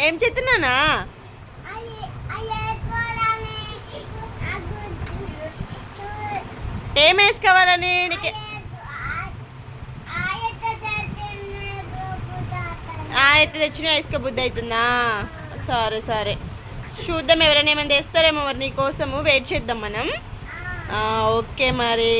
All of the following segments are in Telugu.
ఏం చెప్తున్నానా? ఏం వేసుకోవాలని నీకు? అయితే తెచ్చిన వేసుకోబుద్ధి అవుతుందా? సరే సరే చూద్దాం, ఎవరైనా ఏమైనా తెస్తారేమో మరి నీ కోసము. వెయిట్ చేద్దాం మనం. ఓకే మరి.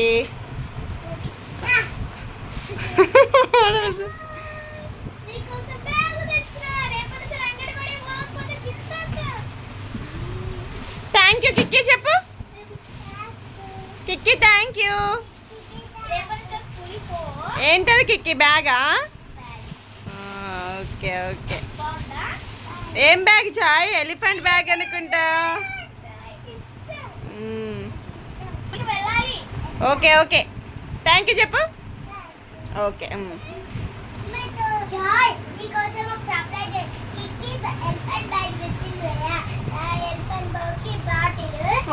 థ్యాంక్ యూ కిక్కి, చెప్పు కిక్కి థ్యాంక్ యూ. ఏంటది కిక్కి? బ్యాగా? Okay okay. ఏం బ్యాగ్? చాయ్ ఎలిఫెంట్ బ్యాగ్ అనుకుంటా. ఓకే ఓకే థ్యాంక్ యూ చెప్పు. Okay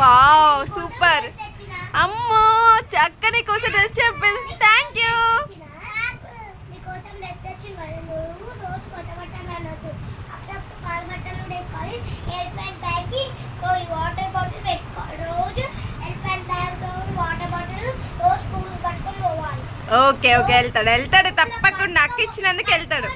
wow super. అమ్మో చక్కని కోసం డ్రెస్ చెప్పింది. Thank you. ఓకే ఓకే వెళ్తాడు వెళ్తాడు తప్పకుండా. అక్క ఇచ్చినందుకు వెళ్తాడు.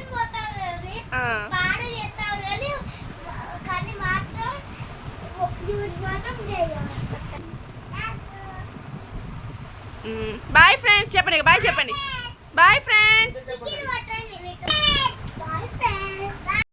బాయ్ ఫ్రెండ్స్ చెప్పండి. బాయ్ చెప్పండి. Bye friends.